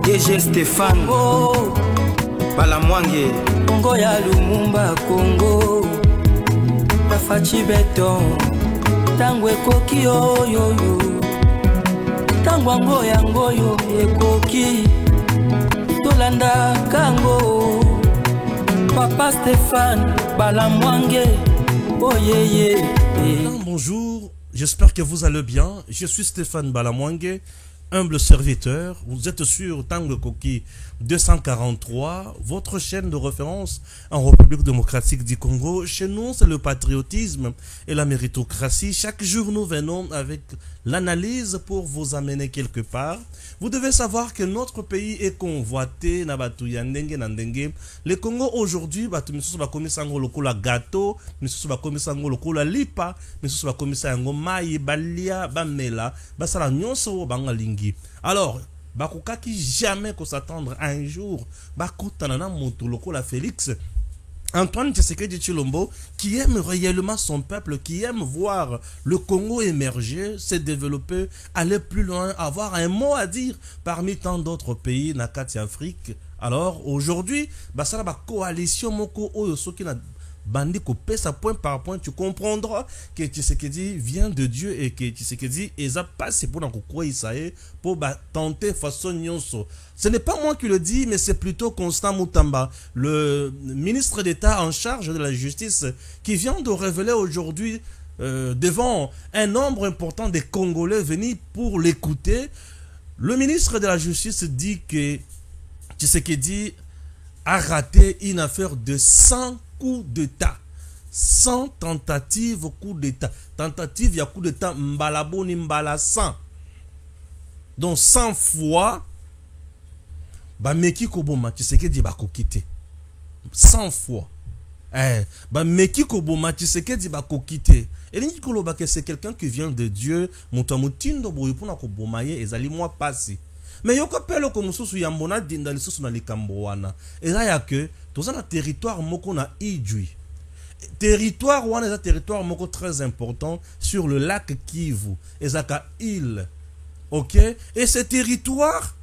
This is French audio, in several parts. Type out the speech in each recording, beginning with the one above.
DG Stéphane Balamwange Congo ya Lumumba Congo Bafachi Beton Tangwe koki oyoyo Tangwango yangoyo ekoki Tolanda kango Papa Stéphane Balamwange Oh yeah. Bonjour, j'espère que vous allez bien. Je suis Stéphane Balamwange, humble serviteur. Vous êtes sur Tango Koki 243, votre chaîne de référence en République démocratique du Congo. Chez nous, c'est le patriotisme et la méritocratie. Chaque jour, nous venons avec l'analyse pour vous amener quelque part. Vous devez savoir que notre pays est convoité. Le Congo aujourd'hui, le gâteau, le lipa, alors, bakokaki jamais qu'on s'attendre un jour, bakotanana montoloko la Félix, Antoine Tshisekedi Tshilombo, qui aime réellement son peuple, qui aime voir le Congo émerger, se développer, aller plus loin, avoir un mot à dire parmi tant d'autres pays, Nakati Afrique. Alors, aujourd'hui, ça la coalition moko oyo soki na bandi coupé ça point par point, tu comprendras que Tshisekedi vient de Dieu et que Tshisekedi est passé pour pour tenter façon nyonso. Ce n'est pas moi qui le dis, mais c'est plutôt Constant Moutamba, le ministre d'État en charge de la justice, qui vient de révéler aujourd'hui devant un nombre important de Congolais venus pour l'écouter. Le ministre de la justice dit que Tshisekedi a raté une affaire de 100 coup d'état, 100 tentatives au coup d'état. Tentative, il y a coup d'état, mbalaboni mbala 100. Donc 100 fois, meki koboma, tu sais que dit bako quitter. 100 fois. Meki koboma, tu sais que dit bako quitter. Et l'ini koloba que c'est quelqu'un qui vient de Dieu, montamutindo boyupuna kobomaye, ezali moi passé. Mais yoko pelo ko mususu yambona dinda lisusu na likambo wana. Eza ya que toza na territoire moko na Idjwi. Territoire wana eza territoire moko très important sur le lac Kivu. Ezaka île. OK? Et ce territoire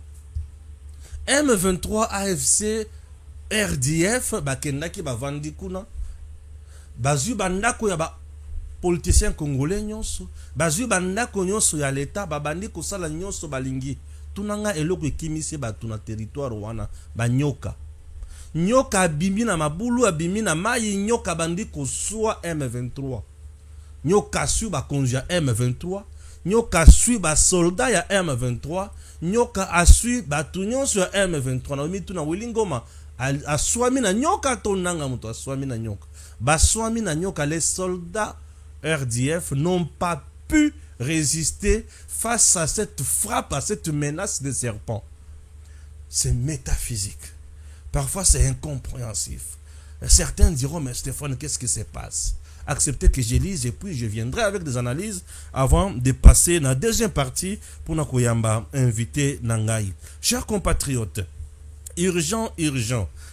M23 AFC RDF bakendaki bavandi kuna. Bazu bandako ya ba politicien congolais nyonso. Bazu bandako nyonso ya l'état babandi kosala nyonso balingi. Tunanga eloko ekimisi batu na territoire wana banyoka. Nyoka abimi na mabulu abimi na mayi nyoka bandi kosua M23. Nyoka su ba konja M23, nyoka su ba soldat ya M23, nyoka asu batu nyonso ya M23 na mitu na Wilingoma aswami na nyoka tonanga muto aswami na nyoka. Baswami na nyoka, les soldats RDF n'ont pas pu résister face à cette frappe, à cette menace de serpent. C'est métaphysique. Parfois, c'est incompréhensif. Certains diront, mais Stéphane, qu'est-ce qui se passe? Acceptez que je lise et puis je viendrai avec des analyses avant de passer dans la deuxième partie pour Nakoyamba inviter Nangaï. Chers compatriotes, urgent,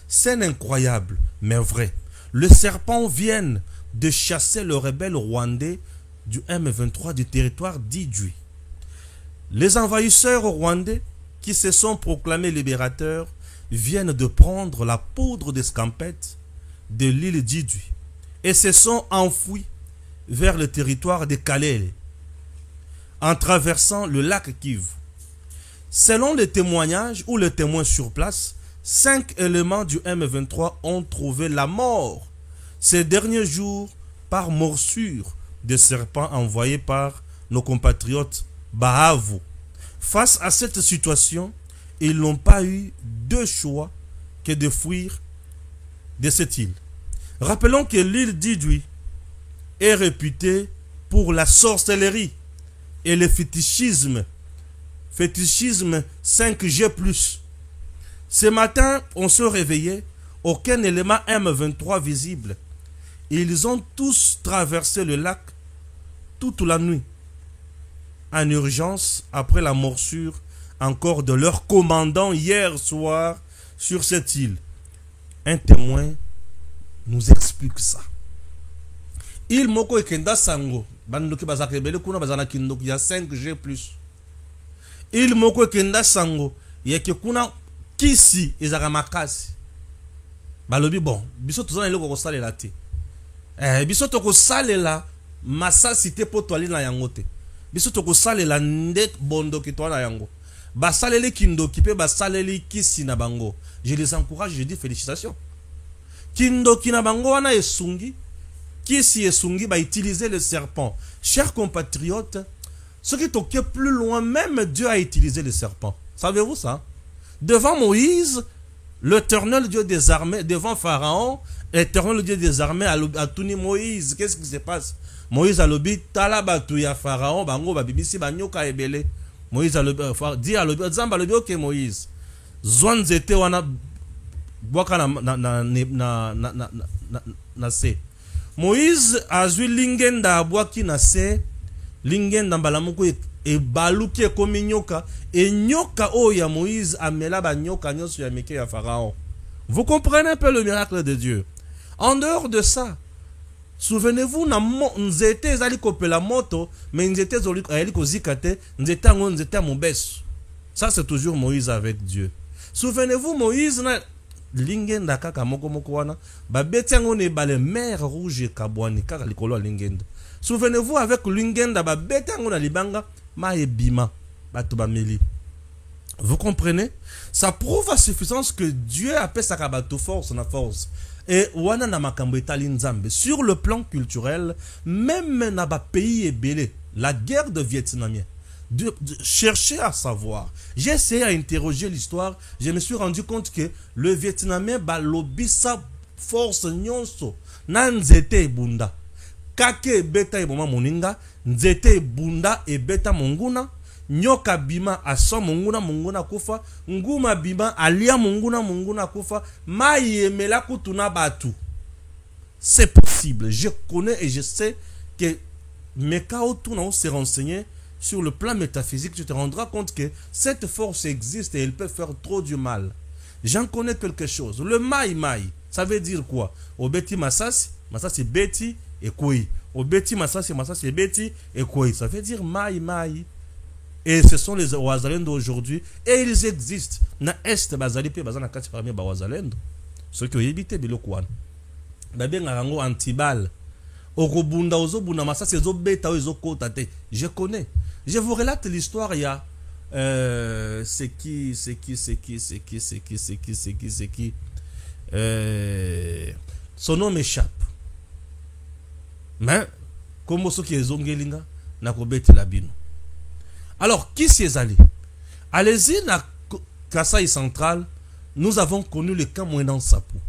scène incroyable, mais vrai. Le serpent vient de chasser le rebelle rwandais du M23 du territoire d'Idjwi. Les envahisseurs rwandais qui se sont proclamés libérateurs viennent de prendre la poudre d'escampette de l'île d'Idjwi et se sont enfouis vers le territoire de Kalele en traversant le lac Kivu. Selon les témoignages ou les témoins sur place, 5 éléments du M23 ont trouvé la mort ces derniers jours par morsure de serpents envoyés par nos compatriotes Bahavu. Face à cette situation, ils n'ont pas eu de choix que de fuir de cette île. Rappelons que l'île d'Idjwi est réputée pour la sorcellerie et le fétichisme 5G+. Ce matin, on se réveillait, aucun élément M23 visible. Ils ont tous traversé le lac toute la nuit, en urgence, après la morsure encore de leur commandant hier soir sur cette île. Un témoin nous explique ça. Il moko ekenda sango, bandoki bazakebele kuna bazana kindoki ya 5G+. Il moko ekenda sango, yeke kuna kisi ezaka makasi balobi bon biso tozana eloko kosalela te biso tokosalela masasi te po toali na yango te biso tokosalela nde bondoki toala yango basaleli kindoki pe basaleli kisi na bango. Je les encourage, je dis félicitations. Kindoki na bango wana esungi kisi esungi ba utiliser le serpent. Chers compatriotes, ce qui toque plus loin, même Dieu a utilisé le serpent. Savez-vous ça? Devant Moïse, l'Éternel Dieu des armées, devant Pharaon, l'Éternel Dieu des armées a tuni Moïse. Qu'est-ce qui se passe? Moïse a lobi talabatu ya Pharaon, bango babibisi banyoka ebele. Moïse a dit à lobi, Zamba lobi ok Moïse. Zwan zete wana boaka na se. Moïse a zui lingenda abwaki na se, lingenda mbalamuko e baluki ekomi nyoka, et nyoka oya Moïse amela ba nyoka nyonso ya mike ya Pharaon. Vous comprenez un peu le miracle de Dieu. En dehors de ça, souvenez-vous na nzete ezali kopela moto, mais nzete ezali kozikate, nzete ngo nzete mobesu. Ça c'est toujours Moïse avec Dieu. Souvenez-vous Moïse na lingenda kaka moko moko wana babeti yango ne bale mer rouge kabwani kaka likolo lingenda. Souvenez-vous avec lingenda babeti yango na libanga ma ebima bato bameli. Vous comprenez? Ça prouve à suffisance que Dieu appelle sa kabato force na force. Et wana na makambo etali nzambe sur le plan culturel, même na ba pays ebele, la guerre de Vietnamien. De chercher à savoir. J'ai essayé à interroger l'histoire. Je me suis rendu compte que le Vietnamien balobi sa force nyonso na nzete bunda. Kake beta eboma moninga, nzete bunda e beta monguna, nyoka bima aso monguna kufa, nguma bima alia monguna kufa, mai emela kutuna batu. C'est possible. Je connais et je sais que mes cas autour on s'est renseigné. Sur le plan métaphysique, tu te rendras compte que cette force existe et elle peut faire trop du mal. J'en connais quelque chose. Le mai, ça veut dire quoi? Obeti masasi, masasi beti et koi. Obeti masasi, masasi beti et koi. Ça veut dire mai. Et ce sont les Ouazalendo d'aujourd'hui. Et ils existent. Na est bazali pe bazana kati parmi ba Ouazalendo. Ceux qui ont évité bilokwan. Babé ngarango antibal. Orobunda ozobuna masasi ezobeta ozokota te. Je connais. Je vous relate l'histoire, il y a c'est qui son nom m'échappe. Mais comme ceux qui sont zongelinga na kobeti labino. Alors qui s'y allé? Allez-y na Kasaï central, nous avons connu le camp Mouenan Sapou.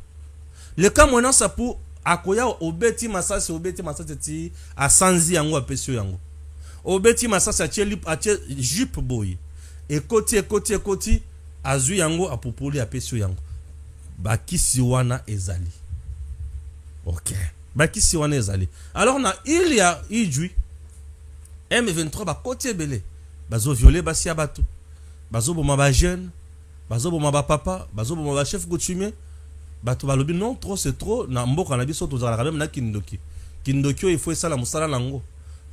Le camp Mouenan Sapou akoya obeti masasi ti a sanzi yango apesio yango. Obeti masasi atie jupe boy. Et koti azu yango apopoli apesio yango. Bakisi wana ezali. OK. Bakisi wana ezali. Alors na il y a ijui M23 ba koti ebele. Bazo violer basi abatu. Bazo boma ba jeune, bazo boma ba papa, bazo boma ba chef coutumier. Bato balobi non trop c'est trop na mboka na biso tozala même na kindoki. Kindoki il faut ça la musala nango.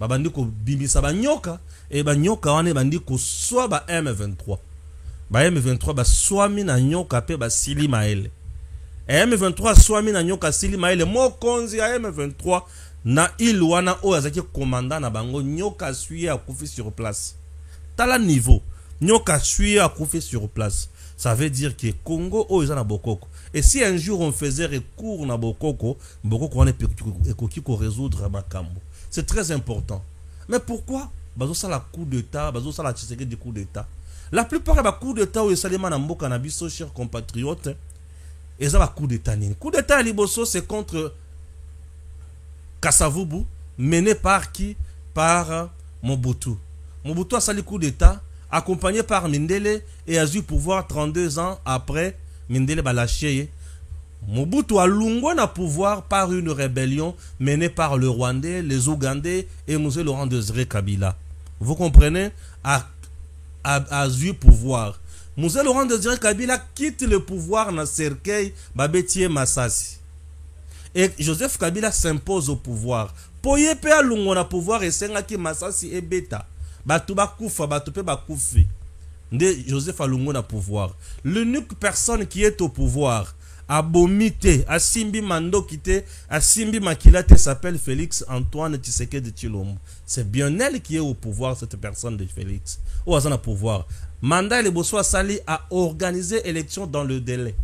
Babandi ko bimisa ba nyoka et ba nyoka wane bandi ko soit ba M23. Ba M23 ba swami na nyoka pe ba sili maele. M23 swami na nyoka sili maele mo konzi ya M23 na il wana o azaki commandant na bango nyoka suye akufi sur place. Tala niveau nyoka suye akufi sur place. Ça veut dire que Congo o ezana bokoko. Et si un jour on faisait recours na bokoko, on est pour résoudre makambo. C'est très important. Mais pourquoi bazo ça la coup d'état, bazo ça la Tshisekedi du coup d'état. La plupart des coups d'état où salema na mboka na biso chers compatriotes, et ça va coup d'état nini. Coup d'état à Liboso c'est contre Kasavubu mené par qui? Par Mobutu. Mobutu a sali coup d'état accompagné par Mindele et a eu pouvoir 32 ans après Mindele balaché. Mobutu a lungo na pouvoir par une rébellion menée par le Rwandais, les Ougandais et Mzee Laurent Désiré Kabila. Vous comprenez? A eu pouvoir. Mzee Laurent Désiré Kabila quitte le pouvoir na cercueil Babetie Masasi. Et Joseph Kabila s'impose au pouvoir. Poye pe alungo na pouvoir et senga ki Masasi et beta. Batu ba kufa, batu pe ba kufi. de Joseph Alungo na pouvoir. L'unique personne qui est au pouvoir, abomité, asimbi mando kité, asimbi makilate s'appelle Félix Antoine Tshisekedi Tshilombo. C'est bien elle qui est au pouvoir, cette personne de Félix. Ou à pouvoir. Mandat et le Bosso Sali a organisé élection dans le délai.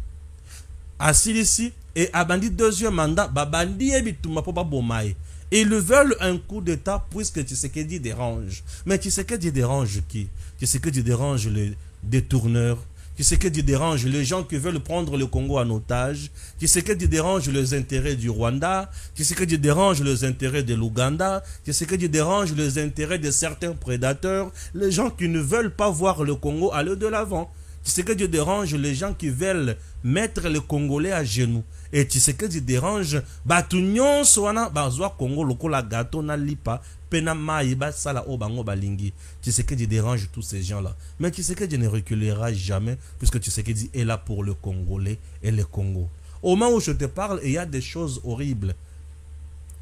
Assilisi et Abandi deuxième mandat, Babandi et Bituma Popa Bomaye. Et ils veulent un coup d'état puisque Tshisekedi dérange. Mais Tshisekedi dérange qui? Tshisekedi dérange les détourneurs. Tshisekedi dérange les gens qui veulent prendre le Congo en otage. Tshisekedi dérange les intérêts du Rwanda. Tshisekedi dérange les intérêts de l'Ouganda. Tshisekedi dérange les intérêts de certains prédateurs. Les gens qui ne veulent pas voir le Congo aller de l'avant. Tshisekedi dérange les gens qui veulent mettre les Congolais à genoux. Et Tshisekedi dérange Batunyon Soana Bazwa Congo lokola gato na lipa pena maïba sala obango balingi. Tshisekedi dérange tous ces gens là. Mais Tshisekedi ne reculera jamais puisque Tshisekedi est là pour le Congolais et le Congo. Au moment où je te parle, il y a des choses horribles.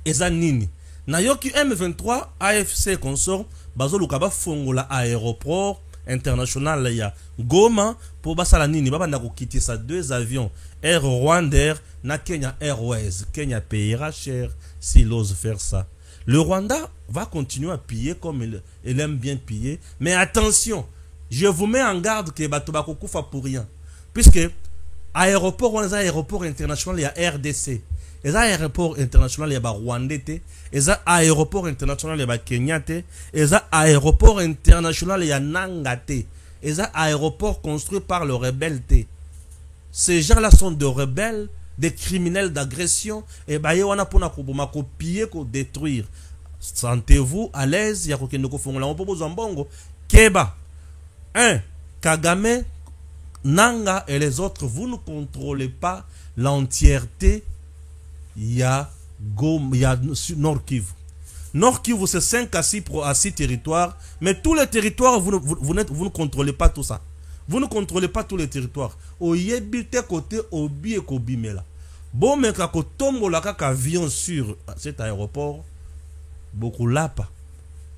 Ezanini Nayoki M23 AFC consort Bazo Lukaba Fongola aéroport international ya Goma pour basala nini baba ndako quitter ça 2 avions Air Rwandair na Kenya Airways. Kenya payera cher s'il ose faire ça. Le Rwanda va continuer à piller comme il aime bien piller, mais attention, je vous mets en garde que bato bakokufa pour rien, puisque aéroport on a aéroport international ya RDC. Et ça aéroport international ya ba Rwanda te, et ça aéroport international ya ba Kenya te, et ça aéroport international ya Nanga te, et ça aéroport construit par le rebelle te. Ces gens-là sont de rebelles, des criminels d'agression, et bah on a pour na copier, détruire. Sentez-vous à l'aise, ya kokende ko fongola mpo bozambongo. Keba 1 Kagame, Nanga et les autres, vous ne contrôlez pas l'entièreté. Il y a Nord Kivu. Nord Kivu, c'est 5 à 6 territoires. Mais tous les territoires, vous ne contrôlez pas tout ça. Vous ne contrôlez pas tous les territoires. Au yebite côté, au bié kobimela. Bon, mais quand tombe la kaka avion sur cet aéroport, beaucoup lapa.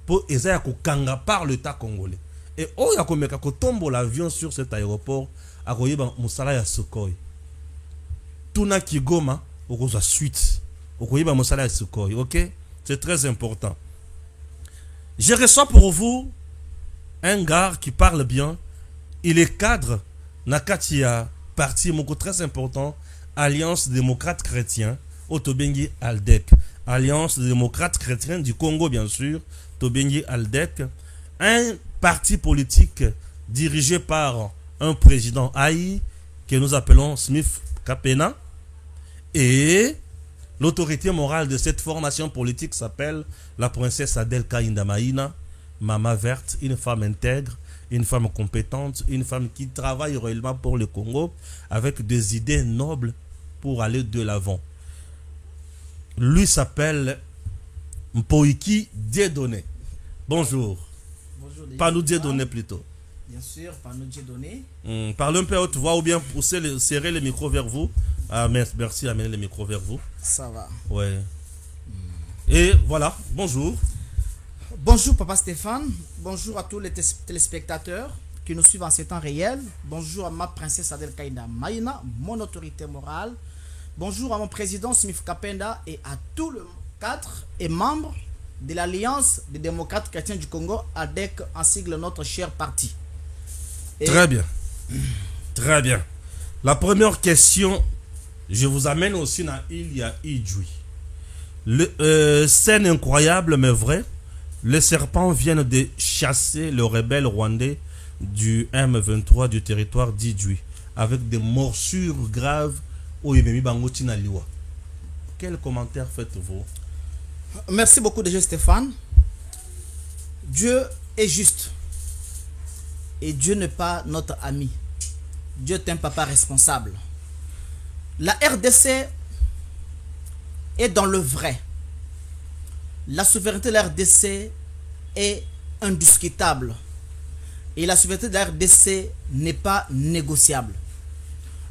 Pour essayer de kanga par l'État congolais. Et oh, yako meka ko tombe l'avion sur cet aéroport, à koyeba musala ya Sukhoi. Tuna Kigoma. Suite. Ok? C'est très important. Je reçois pour vous un gars qui parle bien. Il est cadre Nakatia, parti moko très important, Alliance démocrate chrétien, Otobengi Aldec. Alliance démocrate chrétien du Congo, bien sûr, Tobengi Aldec. Un parti politique dirigé par un président Haï, que nous appelons Smith Kapena. Et l'autorité morale de cette formation politique s'appelle la princesse Adelka Indamaïna, Mama Verte, une femme intègre, une femme compétente, une femme qui travaille réellement pour le Congo avec des idées nobles pour aller de l'avant. Lui s'appelle Mpoiki Dieudonné. Bonjour. Bonjour. Pas nous Dieudonné plutôt. Bien sûr, par nous Dieudonné. Parlez un peu à haute voix ou bien serrer le micro vers vous. Ah, merci d'amener le micro vers vous. Ça va. Ouais. Et voilà, bonjour. Bonjour Papa Stéphane. Bonjour à tous les téléspectateurs qui nous suivent en ces temps réels. Bonjour à ma princesse Adelka Indamaïna, mon autorité morale. Bonjour à mon président Smith Kapenda et à tous les cadres et membres de l'Alliance des démocrates chrétiens du Congo, ADEC, en sigle notre cher parti. Très bien. Très bien. La première question, je vous amène aussi dans Ilia Idjoui. Scène incroyable mais vrai. Les serpents viennent de chasser le rebelle rwandais du M23 du territoire d'Idjoui avec des morsures graves au Yememi Bangotina Liwa. Quel commentaire faites-vous? Merci beaucoup déjà Stéphane. Dieu est juste. Et Dieu n'est pas notre ami. Dieu est un papa responsable. La RDC est dans le vrai. La souveraineté de la RDC est indiscutable. Et la souveraineté de la RDC n'est pas négociable.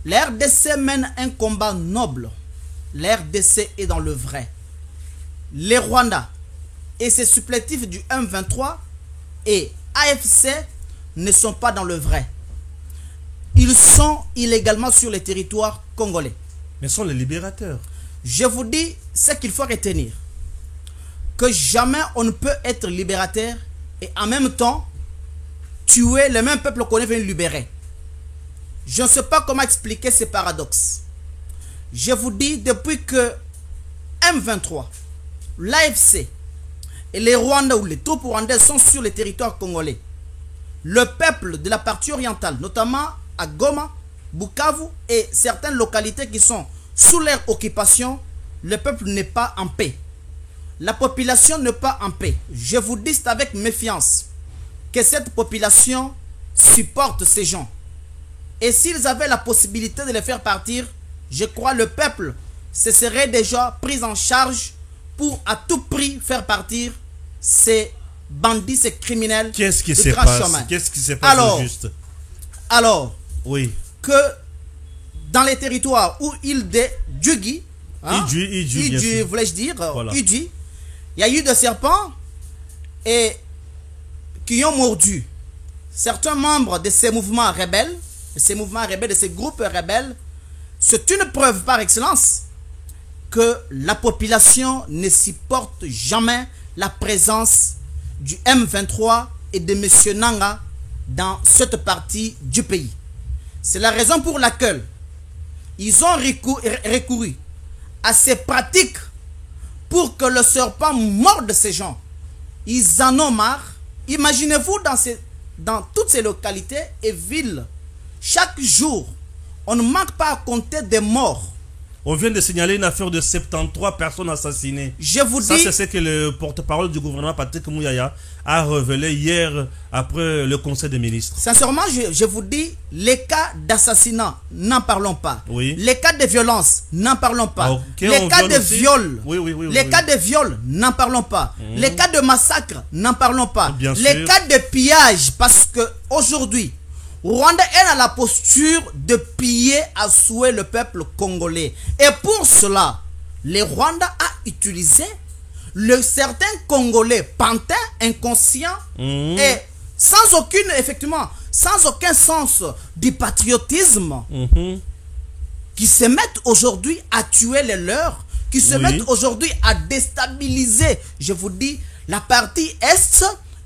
La RDC mène un combat noble. La RDC est dans le vrai. Les Rwandais et ses supplétifs du M23 et AFC ne sont pas dans le vrai. Ils sont illégalement sur le territoire congolais. Mais sont les libérateurs. Je vous dis ce qu'il faut retenir. Que jamais on ne peut être libérateur et en même temps tuer le même peuple qu'on est venu libérer. Je ne sais pas comment expliquer ce paradoxe. Je vous dis, depuis que M23, l'AFC et les Rwandais ou les troupes rwandaises sont sur le territoire congolais, le peuple de la partie orientale, notamment à Goma, Bukavu et certaines localités qui sont sous leur occupation, le peuple n'est pas en paix. La population n'est pas en paix. Je vous dis avec méfiance que cette population supporte ces gens. Et s'ils avaient la possibilité de les faire partir, je crois le peuple se serait déjà pris en charge pour à tout prix faire partir ces bandits, ces criminels. Qu'est-ce qui se passe? Qu'est-ce qui se passe au juste? Alors, oui, que dans les territoires où il de Djugui, Idji, voulais-je dire, voilà. Idji, il y a eu des serpents et qui ont mordu certains membres de ces mouvements rebelles, de ces groupes rebelles. C'est une preuve par excellence que la population ne supporte jamais la présence du M23 et de M. Nanga dans cette partie du pays. C'est la raison pour laquelle ils ont recouru à ces pratiques pour que le serpent morde ces gens. Ils en ont marre. Imaginez-vous dans toutes ces localités et villes, chaque jour, on ne manque pas à compter des morts. On vient de signaler une affaire de 73 personnes assassinées. Je vous dis... Ça, c'est ce que le porte-parole du gouvernement, Patrick Mouyaya, a révélé hier après le conseil des ministres. Sincèrement, je vous dis, les cas d'assassinat, n'en parlons pas. Oui. Les cas de violence, n'en parlons pas. Okay, les cas de viol, les cas de viol, n'en parlons pas. Les cas de massacre, n'en parlons pas. Bien les sûr. cas de pillage, parce que aujourd'hui, Rwanda est dans la posture de piller à souhait le peuple congolais. Et pour cela, le Rwanda a utilisé certains Congolais pantins, inconscients, et sans aucun sens du patriotisme, qui se mettent aujourd'hui à tuer les leurs, qui se mettent aujourd'hui à déstabiliser, je vous dis, la partie Est.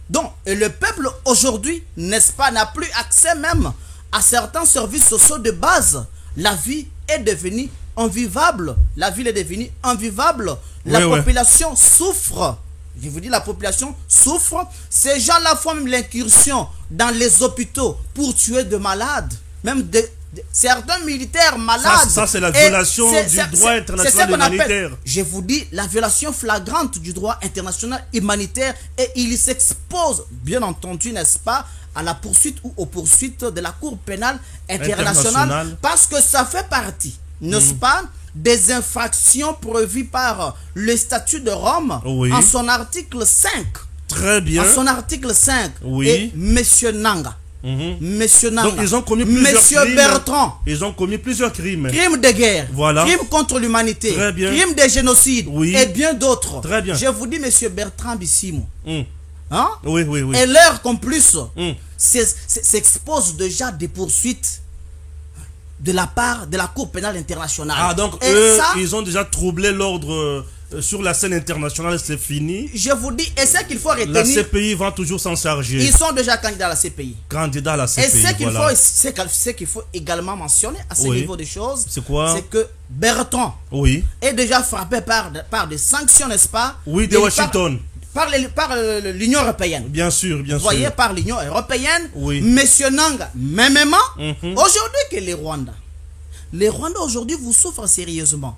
Donc, et le peuple aujourd'hui, n'est-ce pas, n'a plus accès même à certains services sociaux de base. La vie est devenue invivable. La ville est devenue invivable. La population souffre. Je vous dis, la population souffre. Ces gens-là font même l'incursion dans les hôpitaux pour tuer de malades. Même certains militaires malades. Ça c'est la violation du droit international humanitaire. Je vous dis, la violation flagrante du droit international humanitaire, et il s'expose, bien entendu, n'est-ce pas, à la poursuite ou aux poursuites de la Cour pénale internationale, parce que ça fait partie, n'est-ce pas, des infractions prévues par le statut de Rome en son article 5. Très bien. En son article 5. Et M. Nanga. Monsieur Nanga, donc ils ont commis plusieurs crimes. Bertrand, ils ont commis plusieurs crimes. Crimes de guerre, voilà. Crimes contre l'humanité, crimes de génocide et bien d'autres. Très bien. Je vous dis, Monsieur Bertrand Bissimo, hein? Oui. Et leur complice s'expose déjà à des poursuites de la part de la Cour pénale internationale. Ah, donc eux, ils ont déjà troublé l'ordre sur la scène internationale, c'est fini. Je vous dis, et ce qu'il faut retenir... La CPI va toujours s'en charger. Ils sont déjà candidats à la CPI. Candidats à la CPI, et ce qu'il faut également mentionner à ce niveau des choses, c'est quoi? C'est que Bertrand est déjà frappé par des sanctions, n'est-ce pas? Oui, de Washington. Par l'Union européenne. Bien sûr, bien sûr. Vous voyez, par l'Union européenne. Monsieur Nanga, mêmement, aujourd'hui que les Rwandais aujourd'hui vous souffrent sérieusement.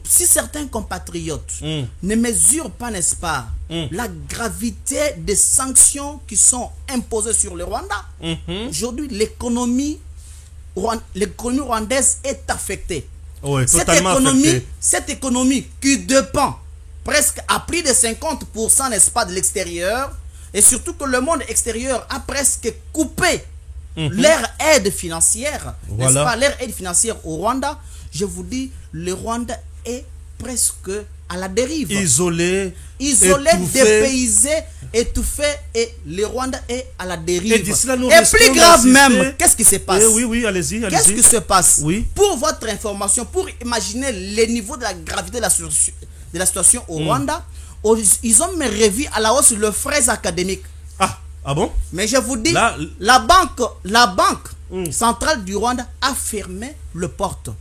Si certains compatriotes ne mesurent pas, n'est-ce pas, la gravité des sanctions qui sont imposées sur le Rwanda, aujourd'hui l'économie rwandaise est affectée. Cette économie qui dépend presque à plus de 50%, n'est-ce pas, de l'extérieur, et surtout que le monde extérieur a presque coupé leur aide financière, n'est-ce pas, leur aide financière au Rwanda. Je vous dis, le Rwanda est presque à la dérive. Isolé, dépaysé, étouffé, et le Rwanda est à la dérive. Et d'ici là, nous et restons plus grave d'assister. même, qu'est-ce qui se passe? Oui, allez-y. Qu'est-ce qui se passe? Oui. Pour votre information, pour imaginer le niveau de la gravité de la situation au Rwanda, ils ont même revu à la hausse le frais académique. Ah bon? Mais je vous dis, la banque centrale du Rwanda a fermé le porte.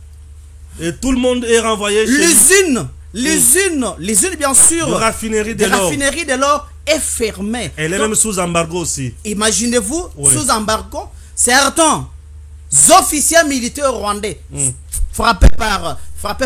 Et tout le monde est renvoyé chez l'usine bien sûr, la raffinerie de l'or est fermée. Elle est même sous embargo aussi. Imaginez-vous, sous embargo, certains officiers militaires rwandais frappés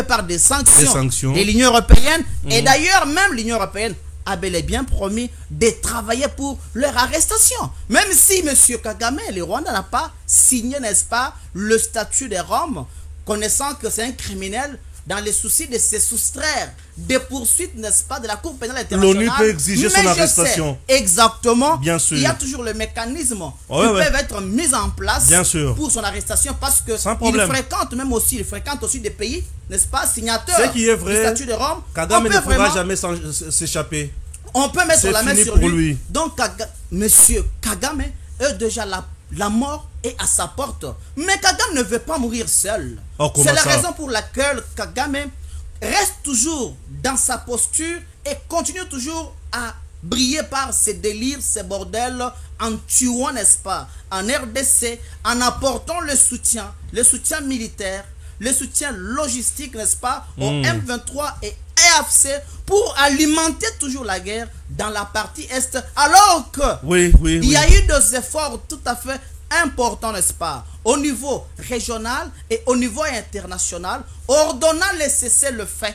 par des sanctions de l'Union européenne. Et d'ailleurs, même l'Union européenne a bel et bien promis de travailler pour leur arrestation. Même si M. Kagame, le Rwanda, n'a pas signé, n'est-ce pas, le statut de Rome, connaissant que c'est un criminel, dans les soucis de se soustraire des poursuites, n'est-ce pas, de la Cour pénale internationale. L'ONU peut exiger son arrestation. Exactement. Bien sûr. Il y a toujours le mécanisme qui peuvent être mis en place pour son arrestation, parce que il fréquente aussi des pays, n'est-ce pas, signataires du statut de Rome. Kagame ne pourra jamais s'échapper. On peut mettre la main sur lui. Donc, Monsieur Kagame est déjà la mort est à sa porte. Mais Kagame ne veut pas mourir seul. C'est la raison pour laquelle Kagame reste toujours dans sa posture et continue toujours à briller par ses délires, ses bordels, en tuant, n'est-ce pas, en RDC, en apportant le soutien militaire, le soutien logistique, n'est-ce pas, au M23 et AFC pour alimenter toujours la guerre dans la partie Est, alors que il y a eu des efforts tout à fait importants, n'est-ce pas, au niveau régional et au niveau international, ordonnant le cessez-le-feu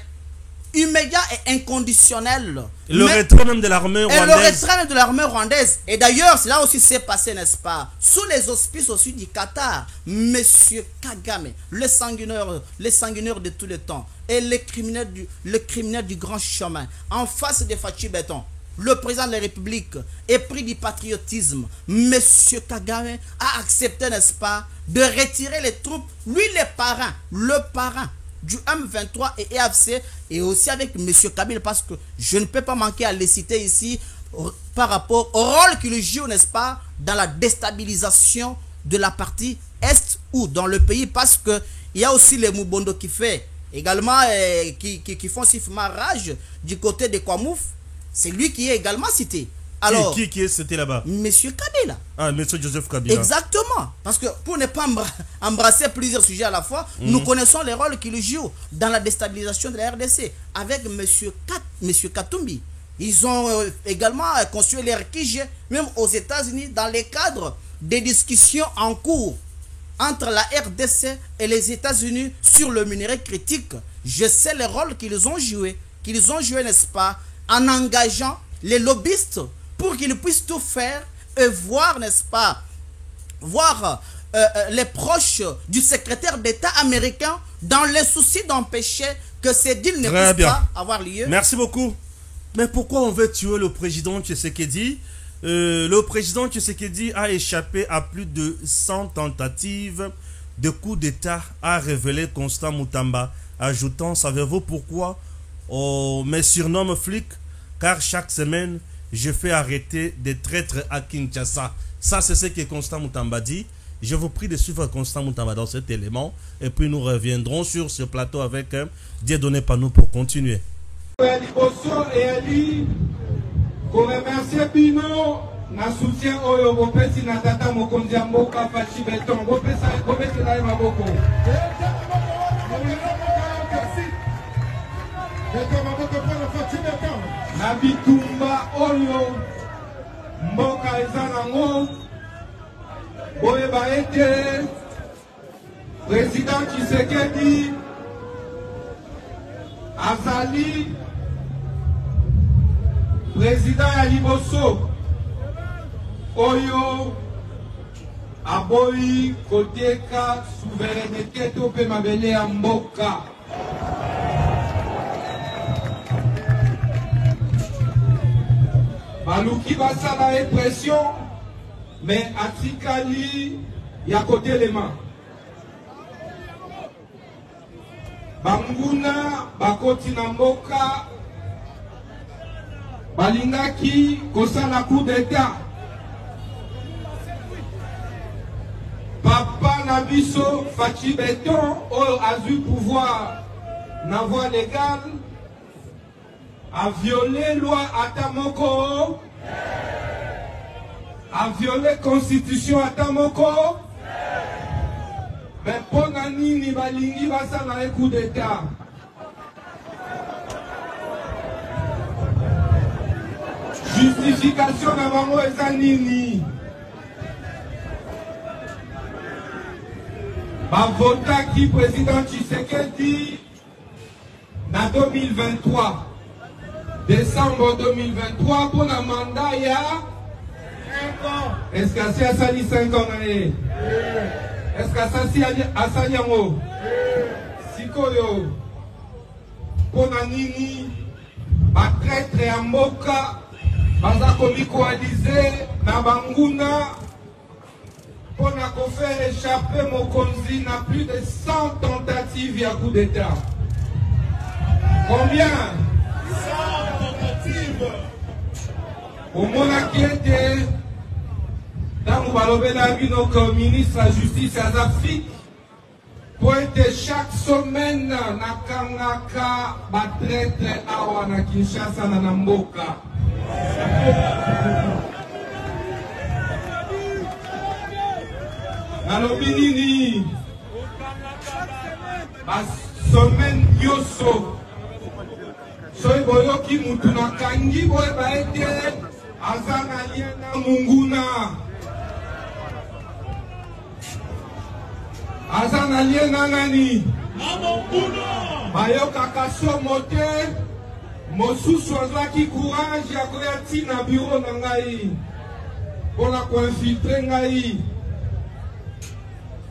immédiat et inconditionnel. Le retrait même de l'armée rwandaise. Et le retrait même de l'armée rwandaise. Et d'ailleurs, cela aussi s'est passé, n'est-ce pas, sous les auspices aussi du Qatar. Monsieur Kagame, le sanguinaire de tous les temps, et le criminel du grand chemin, en face de Fachi Béton, le président de la République, épris du patriotisme, Monsieur Kagame a accepté, n'est-ce pas, de retirer les troupes, lui le parrain du M23 et EAFC, et aussi avec M. Kabila, parce que je ne peux pas manquer à les citer ici par rapport au rôle qu'il joue, n'est-ce pas, dans la déstabilisation de la partie Est ou dans le pays, parce que il y a aussi les Mubondo qui fait également, qui font sifflement rage du côté de Kwamouf. C'est lui qui est également cité. Alors, qui est cité là-bas? Monsieur Kabila. Ah, Monsieur Joseph Kabila. Exactement. Parce que pour ne pas embrasser plusieurs sujets à la fois, nous connaissons les rôles qu'il joue dans la déstabilisation de la RDC. Avec Monsieur Katumbi. Ils ont également construit les RKG, même aux États-Unis, dans les cadres des discussions en cours entre la RDC et les États-Unis sur le minerai critique. Je sais le rôle qu'ils ont joué, n'est-ce pas, en engageant les lobbyistes pour qu'ils puissent tout faire et voir, n'est-ce pas, les proches du secrétaire d'État américain dans le souci d'empêcher que ces deals ne puissent pas avoir lieu. Merci beaucoup. Mais pourquoi on veut tuer le président Tshisekedi? Le président Tshisekedi a échappé à plus de 100 tentatives de coup d'État, a révélé Constant Moutamba, ajoutant: savez-vous pourquoi on me surnomme flic? Car chaque semaine, je fais arrêter des traîtres à Kinshasa. Ça, c'est ce que Constant Moutamba dit. Je vous prie de suivre Constant Moutamba dans cet élément. Et puis nous reviendrons sur ce plateau avec Dieudonné Panou pour continuer. Na soutien oyo bopesi na tata mokonzi ya mboka Fachi Béton bopesa na ye maboko na bitumba oyo mboka eza nango boyeba ete président Tshisekedi azali président ya liboso oyo aboyi koteka souveraineté to pe mabele ya mboka. Baluki basala e pression mais atikali ya kotelema. Banguna bakoti na mboka balingaki kosala coup d'état. Papa Nabiso Fachi Beton a eu pouvoir na voie légale a violé loi Atamoko, a violé constitution Atamoko. Mais pour nani balingi basala un coup d'état. Justification na bango eza nini? Bavotaki président Tshisekedi en 2023, décembre 2023, pour le mandat il y a 5 ans. Est-ce que c'est Assali 5 ans? Est-ce que c'est Assali Yango? Sikoyo, pour Nanini, ma traître à Moka, baza komi coalisé na Banguna, pour faire échapper Mokonzi na plus de 100 tentatives à coup d'état. Combien? 100 tentatives. Au moins qui était dans le balobela bino comme ministre de la Justice et des Afriques pour être chaque semaine na kangaka batraître awa na Kinshasa na Namboka. Nalobi nini ba semaine yoso soy boyoki mutu na kangi boye baete aza na lien na munguna, aza na lien na nani na munguna, bayokaka somo te mosusu azwaki courage ya koya ntina bureau na ngai mpona koinfiltre ngai.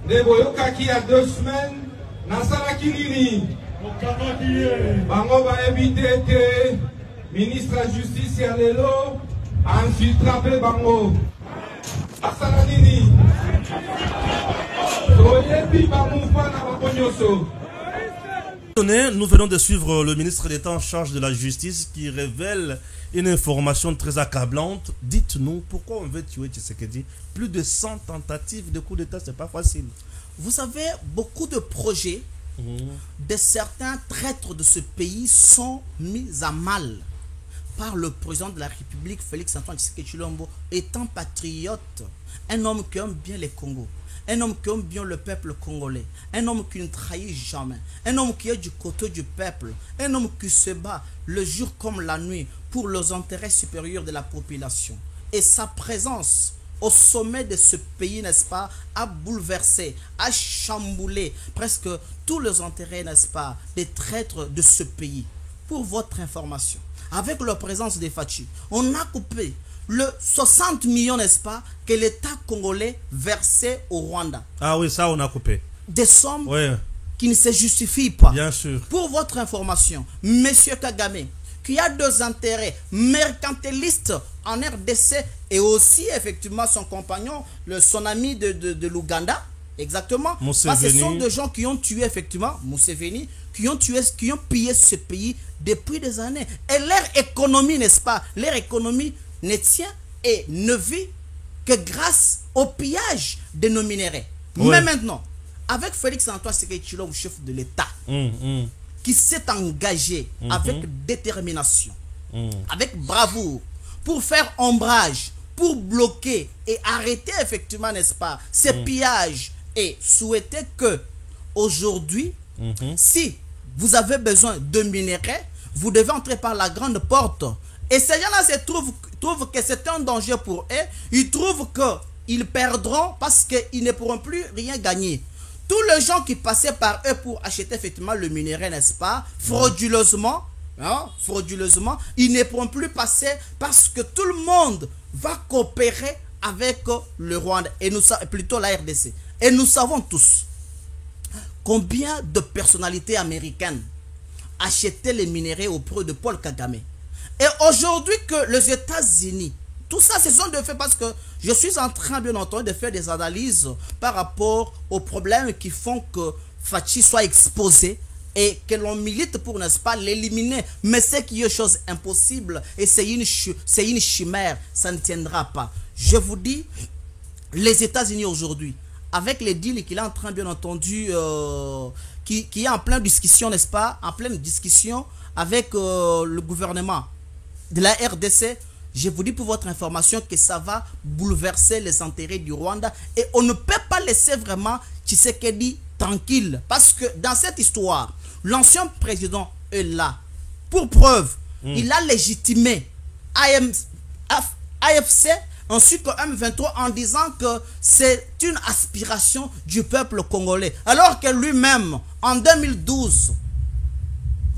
Ne boyokaki il y a 2 semaines, nasalaki nini? Bango ba éviter que ministre de la Justice ya lelo infiltré bango. Asala nini? Soyebi ba mouvement na bakonyoso. Nous venons de suivre le ministre d'État en charge de la justice qui révèle une information très accablante. Dites-nous pourquoi on veut tuer Tshisekedi. Plus de 100 tentatives de coup d'État, c'est pas facile. Vous savez, beaucoup de projets de certains traîtres de ce pays sont mis à mal par le président de la République, Félix-Antoine Tshisekedi Tshilombo, étant patriote, un homme qui aime bien les Congos. Un homme qui aime bien le peuple congolais. Un homme qui ne trahit jamais. Un homme qui est du côté du peuple. Un homme qui se bat le jour comme la nuit pour les intérêts supérieurs de la population. Et sa présence au sommet de ce pays, n'est-ce pas, a bouleversé, a chamboulé presque tous les intérêts, n'est-ce pas, des traîtres de ce pays. Pour votre information, avec la présence des Fachi, on a coupé le 60 millions, n'est-ce pas, que l'État congolais versait au Rwanda. Ah oui, ça on a coupé. Des sommes qui ne se justifient pas. Bien sûr. Pour votre information, M. Kagame, qui a 2 intérêts mercantilistes en RDC et aussi effectivement son compagnon, son ami de l'Ouganda, exactement. Parce que ce sont des gens qui ont tué effectivement Museveni, qui ont pillé ce pays depuis des années. Et leur économie, n'est-ce pas, leur économie ne tient et ne vit que grâce au pillage de nos minéraux. Mais maintenant, avec Félix-Antoine Tshisekedi Tshilombo, chef de l'État, qui s'est engagé avec détermination, avec bravoure, pour faire ombrage, pour bloquer et arrêter effectivement, n'est-ce pas, ces pillages, et souhaiter que aujourd'hui, si vous avez besoin de minerais, vous devez entrer par la grande porte. Et ces gens-là se trouvent que c'est un danger pour eux. Ils trouvent qu'ils perdront parce qu'ils ne pourront plus rien gagner. Tous les gens qui passaient par eux pour acheter effectivement le minerai, n'est-ce pas, frauduleusement, ils ne pourront plus passer parce que tout le monde va coopérer avec le Rwanda, et plutôt la RDC. Et nous savons tous combien de personnalités américaines achetaient les minéraux auprès de Paul Kagame. Et aujourd'hui que les États-Unis, tout ça ce sont des faits, parce que je suis en train bien entendu de faire des analyses par rapport aux problèmes qui font que Fachi soit exposé et que l'on milite pour, n'est-ce pas, l'éliminer. Mais c'est qu'il y a chose impossible et c'est une chimère, ça ne tiendra pas. Je vous dis, les États-Unis aujourd'hui, avec les deals qu'il est en train, bien entendu, qui est en pleine discussion, n'est-ce pas, en pleine discussion avec le gouvernement de la RDC, je vous dis pour votre information que ça va bouleverser les intérêts du Rwanda et on ne peut pas laisser vraiment Tshisekedi tranquille parce que dans cette histoire, l'ancien président est là. Pour preuve, il a légitimé AFC ainsi que M23 en disant que c'est une aspiration du peuple congolais. Alors que lui-même, en 2012,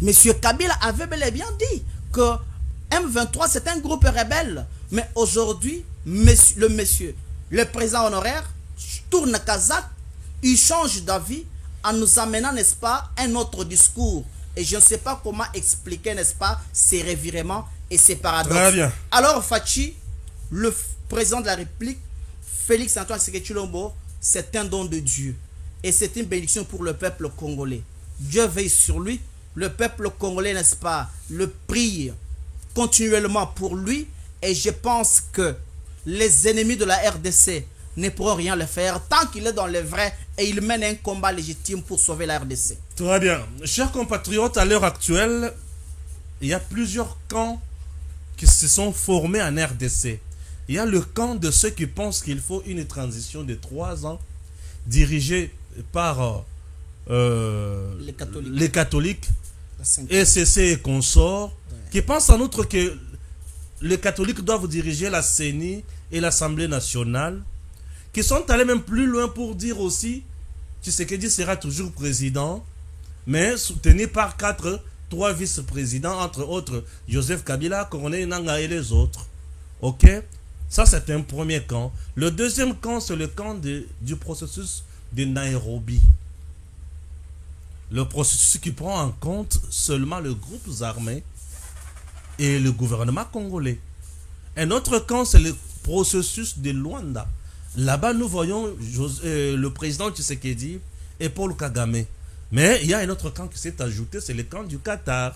M. Kabila avait bel et bien dit que M23 c'est un groupe rebelle. Mais aujourd'hui, le président honoraire tourne kazakh, il change d'avis en nous amenant, n'est-ce pas, un autre discours. Et je ne sais pas comment expliquer, n'est-ce pas, ces revirements et ces paradoxes. Très bien. Alors, Fachi, le président de la République, Félix Antoine Tshisekedi Tshilombo, c'est un don de Dieu. Et c'est une bénédiction pour le peuple congolais. Dieu veille sur lui. Le peuple congolais, n'est-ce pas, le prie continuellement pour lui. Et je pense que les ennemis de la RDC ne pourront rien le faire tant qu'il est dans le vrai et il mène un combat légitime pour sauver la RDC. Très bien. Chers compatriotes, à l'heure actuelle, il y a plusieurs camps qui se sont formés en RDC. Il y a le camp de ceux qui pensent qu'il faut une transition de 3 ans dirigée par les catholiques ECC et consorts, qui pensent en outre que les catholiques doivent diriger la CENI et l'Assemblée nationale, qui sont allés même plus loin pour dire aussi que Tshisekedi sera toujours président, mais soutenu par 3 vice-présidents, entre autres Joseph Kabila, Corneille Nangaa et les autres. Ok? Ça, c'est un premier camp. Le deuxième camp, c'est le camp du processus de Nairobi. Le processus qui prend en compte seulement les groupes armés et le gouvernement congolais. Un autre camp, c'est le processus de Luanda. Là-bas, nous voyons le président Tshisekedi et Paul Kagame. Mais il y a un autre camp qui s'est ajouté, c'est le camp du Qatar.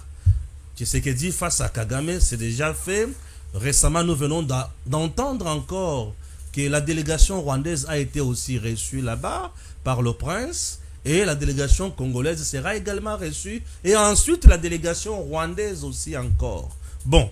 Tshisekedi face à Kagame, c'est déjà fait. Récemment, nous venons d'entendre encore que la délégation rwandaise a été aussi reçue là-bas par le prince. Et la délégation congolaise sera également reçue. Et ensuite, la délégation rwandaise aussi encore. Bon,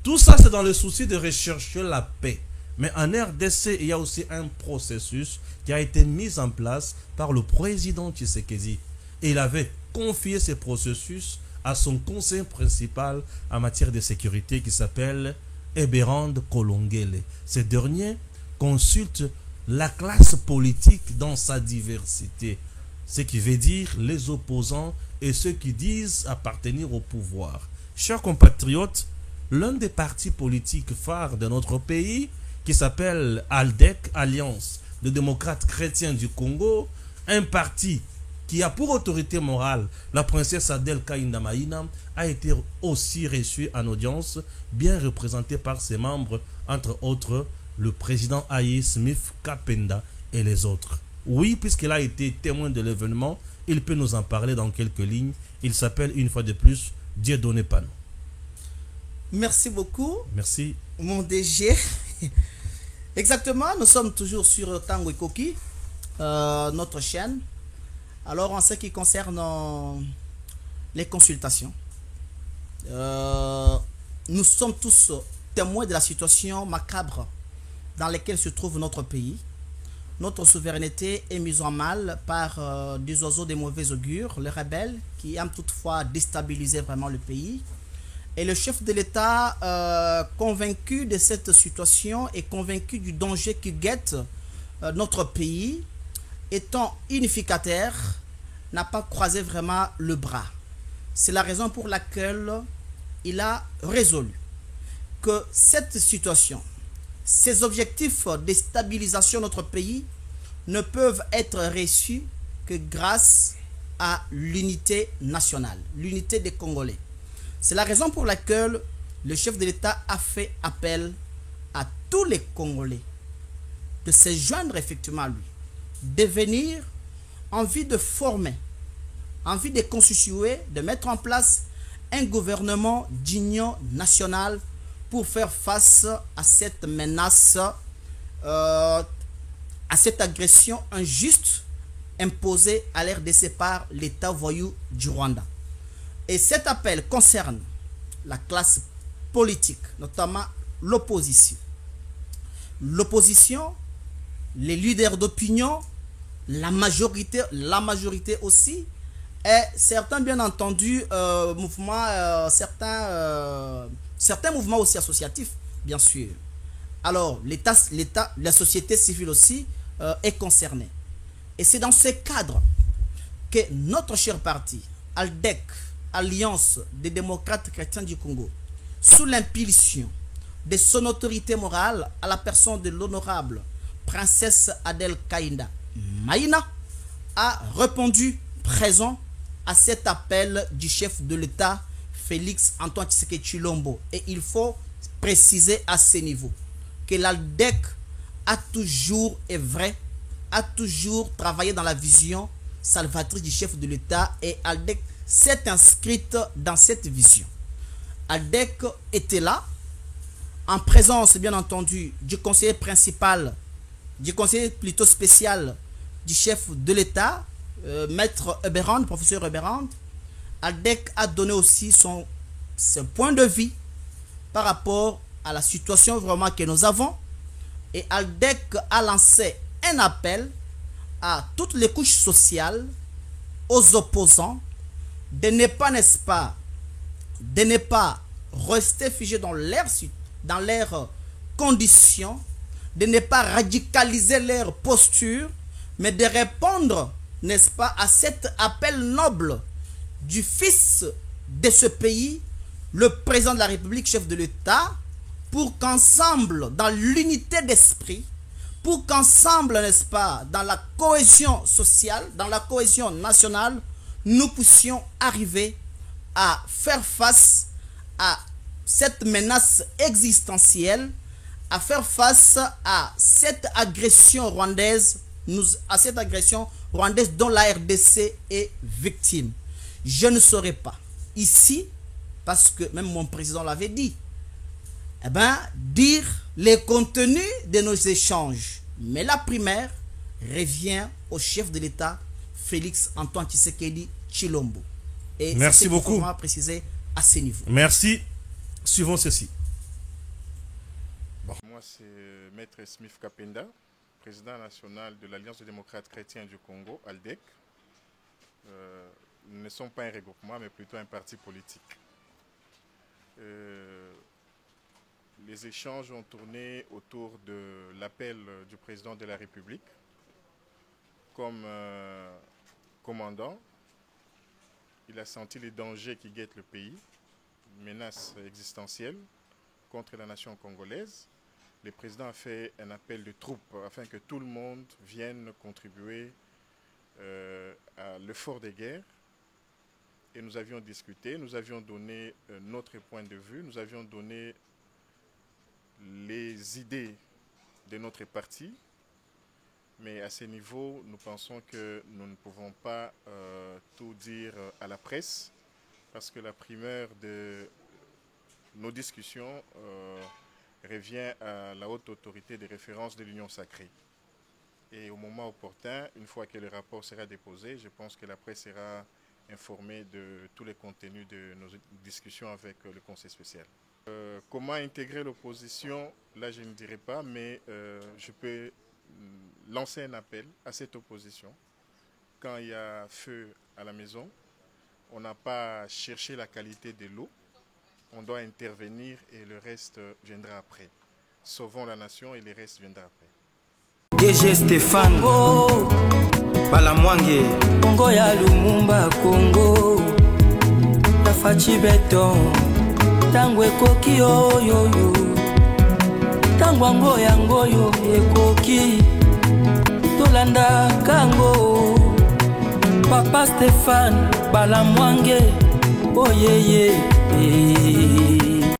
tout ça, c'est dans le souci de rechercher la paix. Mais en RDC, il y a aussi un processus qui a été mis en place par le président Tshisekedi. Et il avait confié ce processus à son conseil principal en matière de sécurité qui s'appelle Eberhard Kolongele. Ce dernier consulte la classe politique dans sa diversité, ce qui veut dire les opposants et ceux qui disent appartenir au pouvoir. Chers compatriotes, l'un des partis politiques phares de notre pays, qui s'appelle ALDEC, Alliance des démocrates chrétiens du Congo, un parti qui a pour autorité morale la princesse Adel Kainda Maïna, a été aussi reçu en audience, bien représenté par ses membres, entre autres le président Aye Smith Kapenda et les autres. Oui, puisqu'il a été témoin de l'événement, il peut nous en parler dans quelques lignes. Il s'appelle une fois de plus Dieudonné Pano. Merci beaucoup. Merci. Mon DG. Exactement, nous sommes toujours sur Tango et Koki, notre chaîne. Alors, en ce qui concerne les consultations, nous sommes tous témoins de la situation macabre dans laquelle se trouve notre pays. Notre souveraineté est mise en mal par des oiseaux de mauvais augure, les rebelles, qui aiment toutefois déstabiliser vraiment le pays. Et le chef de l'État, convaincu de cette situation et convaincu du danger qui guette notre pays, étant unificateur, n'a pas croisé vraiment le bras. C'est la raison pour laquelle il a résolu que cette situation, ces objectifs de stabilisation de notre pays ne peuvent être reçus que grâce à l'unité nationale, l'unité des Congolais. C'est la raison pour laquelle le chef de l'État a fait appel à tous les Congolais de se joindre effectivement à lui, de venir en vue de former envie de constituer, de mettre en place un gouvernement d'union nationale pour faire face à cette menace, à cette agression injuste imposée à l'RDC par l'État voyou du Rwanda. Et cet appel concerne la classe politique, notamment l'opposition. L'opposition, les leaders d'opinion, la majorité aussi, et certains, bien entendu, certains mouvements aussi associatifs, bien sûr. Alors, l'État, la société civile aussi est concernée. Et c'est dans ce cadre que notre cher parti, ALDEC, Alliance des démocrates chrétiens du Congo, sous l'impulsion de son autorité morale à la personne de l'honorable princesse Adèle Kainda Maïna, a répondu présent à cet appel du chef de l'État Félix Antoine Tshisekedi Tshilombo. Et il faut préciser à ce niveau que l'ALDEC a toujours travaillé dans la vision salvatrice du chef de l'État, et ALDEC s'est inscrite dans cette vision. ALDEC était là en présence, bien entendu, du conseiller principal, du conseiller plutôt spécial du chef de l'État, maître Eberand, professeur Eberand. ALDEC a donné aussi son point de vue par rapport à la situation vraiment que nous avons, et ALDEC a lancé un appel à toutes les couches sociales, aux opposants, de ne pas, n'est-ce pas, de ne pas rester figés dans leurs conditions, de ne pas radicaliser leur posture, mais de répondre, n'est-ce pas, à cet appel noble du fils de ce pays, le président de la République, chef de l'État, pour qu'ensemble, dans l'unité d'esprit, pour qu'ensemble, n'est-ce pas, dans la cohésion sociale, dans la cohésion nationale, nous puissions arriver à faire face à cette menace existentielle, à faire face à cette agression rwandaise, dont la RDC est victime. Je ne saurais pas ici, parce que même mon président l'avait dit, dire les contenus de nos échanges. Mais la primaire revient au chef de l'État, Félix Antoine Tshisekedi Tshilombo. Et merci beaucoup. Il faut préciser à ce niveau. Merci. Suivons ceci. Bon. Moi, c'est Maître Smith Kapenda, président national de l'Alliance des démocrates chrétiens du Congo, ALDEC. Nous ne sommes pas un regroupement, mais plutôt un parti politique. Les échanges ont tourné autour de l'appel du président de la République. Comme commandant, il a senti les dangers qui guettent le pays, menace existentielle contre la nation congolaise. Le président a fait un appel de troupes afin que tout le monde vienne contribuer à l'effort de guerre. Et nous avions discuté, nous avions donné notre point de vue, nous avions donné les idées de notre parti. Mais à ce niveau, nous pensons que nous ne pouvons pas tout dire à la presse, parce que la primeur de nos discussions revient à la haute autorité de référence de l'Union sacrée. Et au moment opportun, une fois que le rapport sera déposé, je pense que la presse sera informée de tous les contenus de nos discussions avec le Conseil spécial. Comment intégrer l'opposition? Là, je ne dirais pas, mais je peux lancer un appel à cette opposition. Quand il y a feu à la maison, on n'a pas cherché la qualité de l'eau, on doit intervenir et le reste viendra après. Sauvons la nation et le reste viendra après. DG Stéphane Balamwange Congo ya Lumumba Congo Tafachi Beton Tangwe koki oyoyo Tangwango yangoyo ekoki Tolanda kango Papa Stéphane Balamwange Oh yeah yeah